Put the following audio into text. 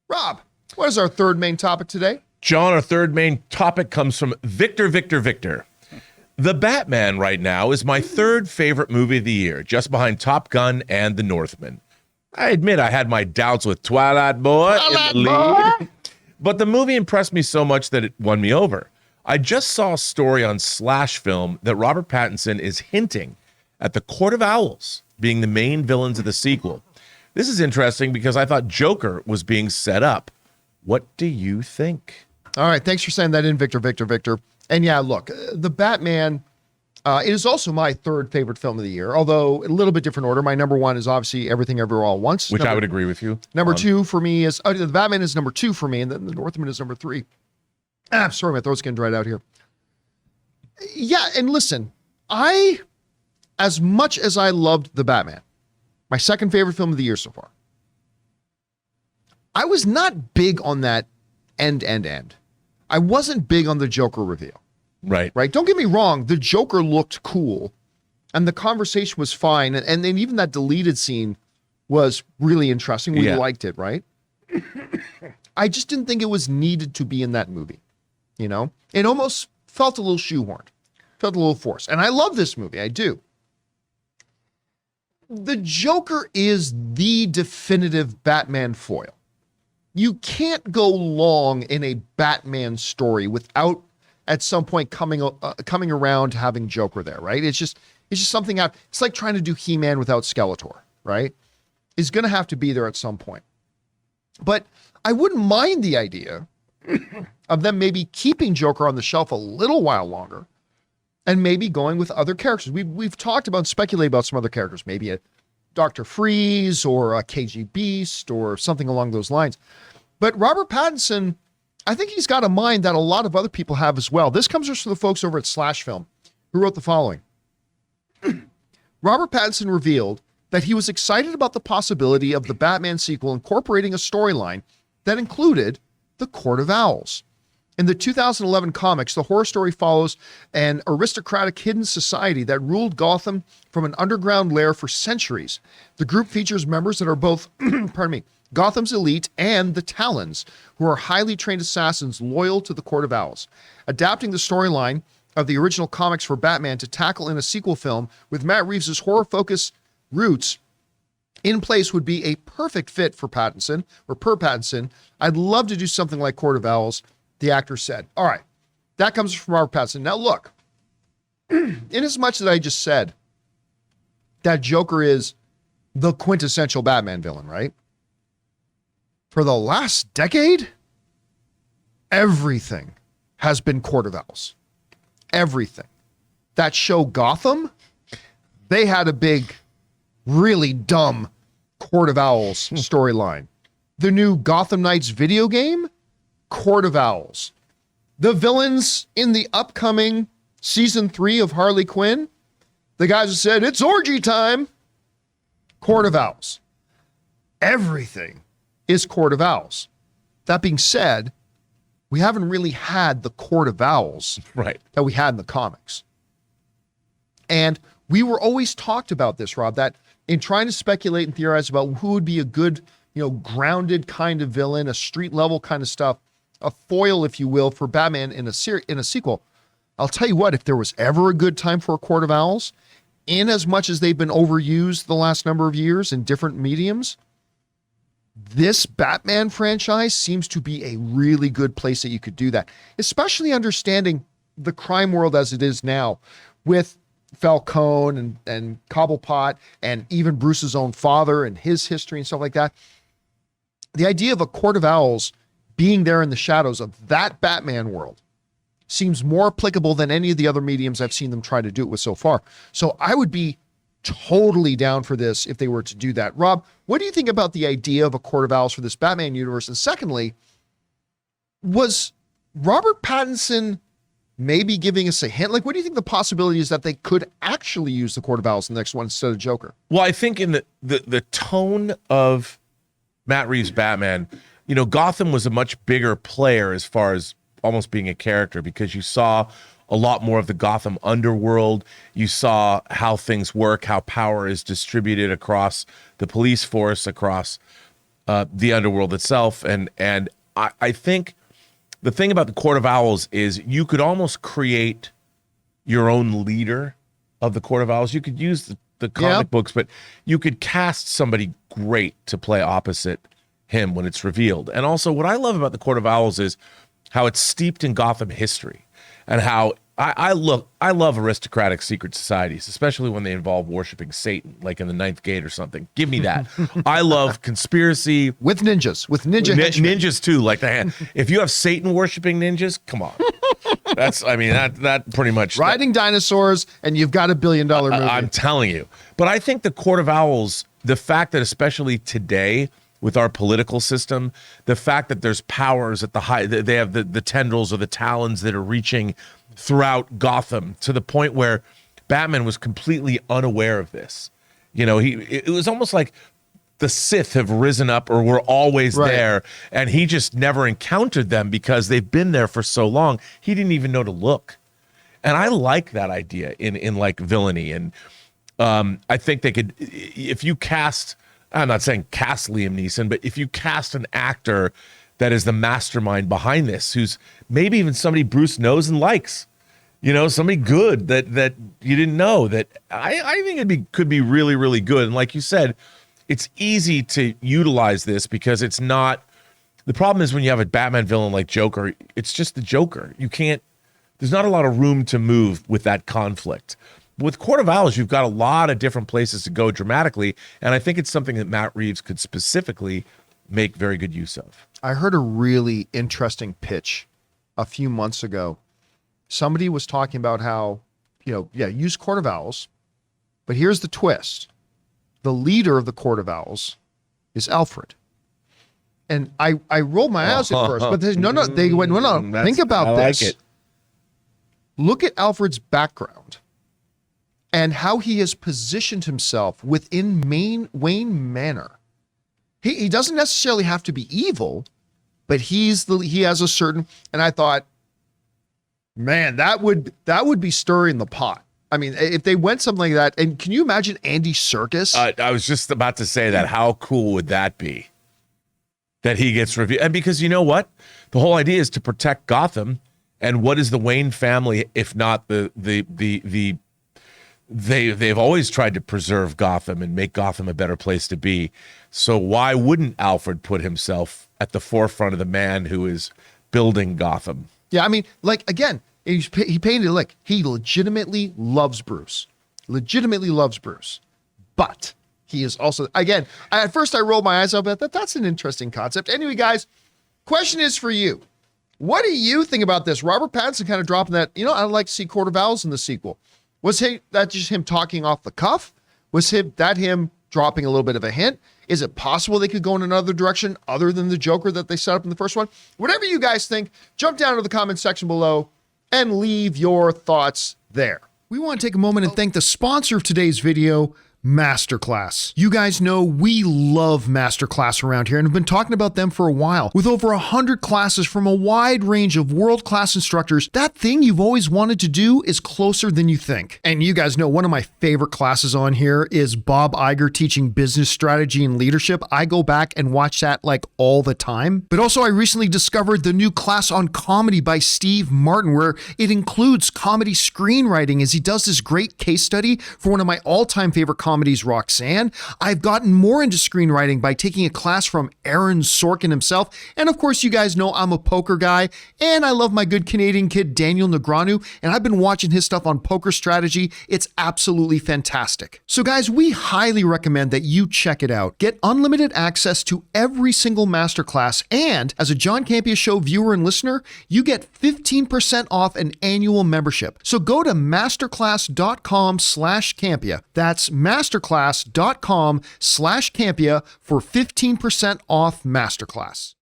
Rob, what is our third main topic today? John, our third main topic comes from Victor. The Batman right now is my third favorite movie of the year, just behind Top Gun and The Northman. I admit I had my doubts with Twilight Boy in the lead, but the movie impressed me so much that it won me over. I just saw a story on slashfilm that Robert Pattinson is hinting at the Court of Owls being the main villains of the sequel. This is interesting because I thought Joker was being set up. What do you think? All right, thanks for saying that in, Victor. And yeah, look, The Batman, it is also my third favorite film of the year, although a little bit different order. My number one is obviously Everything Everywhere All at Once. Which I would agree with you. Number two for me is, The Batman is number 2 for me, and then The Northman is number 3. Sorry, my throat's getting dried out here. Yeah, and listen, as much as I loved The Batman, my second favorite film of the year so far, I was not big on that end. I wasn't big on the Joker reveal. Right. Don't get me wrong. The Joker looked cool and the conversation was fine. And then even that deleted scene was really interesting. We liked it, right? I just didn't think it was needed to be in that movie. You know, it almost felt a little shoehorned, felt a little forced. And I love this movie. I do. The Joker is the definitive Batman foil. You can't go long in a Batman story without at some point coming around to having Joker there, right? It's just something out. It's like trying to do He-Man without Skeletor, right? It's going to have to be there at some point. But I wouldn't mind the idea of them maybe keeping Joker on the shelf a little while longer and maybe going with other characters. We've talked about, speculated about some other characters, maybe a Dr. Freeze or a KG Beast or something along those lines. But Robert Pattinson, I think he's got a mind that a lot of other people have as well. This comes from the folks over at Slashfilm, who wrote the following. Robert Pattinson revealed that he was excited about the possibility of the Batman sequel incorporating a storyline that included the Court of Owls. In the 2011 comics, the horror story follows an aristocratic hidden society that ruled Gotham from an underground lair for centuries. The group features members that are both, Gotham's elite and the Talons, who are highly trained assassins loyal to the Court of Owls. Adapting the storyline of the original comics for Batman to tackle in a sequel film with Matt Reeves' horror-focused roots in place would be a perfect fit for Pattinson, or per Pattinson. I'd love to do something like Court of Owls, the actor said. All right, that comes from Robert Pattinson. Now look, in as much that I just said that Joker is the quintessential Batman villain, right? For the last decade, everything has been Court of Owls. Everything. That show Gotham, they had a big, really dumb Court of Owls storyline. The new Gotham Knights video game, Court of Owls. The villains in the upcoming season 3 of Harley Quinn, the guys who said, it's orgy time, Court of Owls. Everything is Court of Owls. That being said, we haven't really had the Court of Owls that we had in the comics. And we were always talked about this, Rob, that in trying to speculate and theorize about who would be a good, grounded kind of villain, a street level kind of stuff, a foil, if you will, for Batman in a sequel. I'll tell you what, if there was ever a good time for a Court of Owls, in as much as they've been overused the last number of years in different mediums, this Batman franchise seems to be a really good place that you could do that, especially understanding the crime world as it is now with Falcone and Cobblepot and even Bruce's own father and his history and stuff like that. The idea of a Court of Owls being there in the shadows of that Batman world seems more applicable than any of the other mediums I've seen them try to do it with so far. So I would be totally down for this if they were to do that. Rob, what do you think about the idea of a Court of Owls for this Batman universe? And secondly, was Robert Pattinson maybe giving us a hint? Like, what do you think the possibility is that they could actually use the Court of Owls in the next one instead of Joker? Well, I think in the tone of Matt Reeves' Batman, Gotham was a much bigger player as far as almost being a character, because you saw a lot more of the Gotham underworld. You saw how things work, how power is distributed across the police force, across the underworld itself. And I think the thing about the Court of Owls is you could almost create your own leader of the Court of Owls. You could use the comic books, but you could cast somebody great to play opposite him when it's revealed. And also what I love about the Court of Owls is how it's steeped in Gotham history, and how I love aristocratic secret societies, especially when they involve worshiping Satan, like in the Ninth Gate or something. Give me that. I love conspiracy with ninjas, ninjas too. Like if you have Satan worshiping ninjas, come on. That pretty much riding dinosaurs, and you've got $1 billion movie. I'm telling you. But I think the Court of Owls, the fact that especially today with our political system, the fact that there's powers at they have the tendrils or the talons that are reaching throughout Gotham to the point where Batman was completely unaware of this. It was almost like the Sith have risen up or were always there, and he just never encountered them because they've been there for so long. He didn't even know to look. And I like that idea in like villainy. And I think they could, if you cast, I'm not saying cast Liam Neeson, but if you cast an actor that is the mastermind behind this, who's maybe even somebody Bruce knows and likes, somebody good that you didn't know, that I think could be really, really good. And like you said, it's easy to utilize this because it's not, the problem is when you have a Batman villain like Joker, it's just the Joker. There's not a lot of room to move with that conflict. With Court of Owls, you've got a lot of different places to go dramatically, and I think it's something that Matt Reeves could specifically make very good use of. I heard a really interesting pitch a few months ago. Somebody was talking about how, use Court of Owls, but here's the twist. The leader of the Court of Owls is Alfred. And I rolled my eyes at first, but they went, no, think about this. Like it. Look at Alfred's background and how he has positioned himself within Wayne Manor. He doesn't necessarily have to be evil, but he has a certain, and I thought, man, that would be stirring the pot. I mean, if they went something like that, and can you imagine Andy Serkis? I was just about to say that. How cool would that be? That he gets reviewed. And because you know what? The whole idea is to protect Gotham. And what is the Wayne family, if not they've always tried to preserve Gotham and make Gotham a better place to be. So why wouldn't Alfred put himself at the forefront of the man who is building Gotham? Yeah, I mean, like, again, he painted like he legitimately loves Bruce. But he is also, again, at first I rolled my eyes up at that. That's an interesting concept. Anyway, guys, question is for you. What do you think about this? Robert Pattinson kind of dropping that, I'd like to see Court of Owls in the sequel. Was that just him talking off the cuff? Was him dropping a little bit of a hint? Is it possible they could go in another direction other than the Joker that they set up in the first one? Whatever you guys think, jump down to the comment section below and leave your thoughts there. We want to take a moment and thank the sponsor of today's video, Masterclass. You guys know we love Masterclass around here and have been talking about them for a while. With over 100 classes from a wide range of world-class instructors, that thing you've always wanted to do is closer than you think. And you guys know one of my favorite classes on here is Bob Iger teaching business strategy and leadership. I go back and watch that like all the time. But also I recently discovered the new class on comedy by Steve Martin, where it includes comedy screenwriting as he does this great case study for one of my all-time favorite comedies, Roxanne. I've gotten more into screenwriting by taking a class from Aaron Sorkin himself. And of course, you guys know I'm a poker guy and I love my good Canadian kid, Daniel Negreanu, and I've been watching his stuff on poker strategy. It's absolutely fantastic. So guys, we highly recommend that you check it out. Get unlimited access to every single masterclass. And as a John Campea Show viewer and listener, you get 15% off an annual membership. So go to masterclass.com/Campea. That's masterclass.com/Campea for 15% off Masterclass.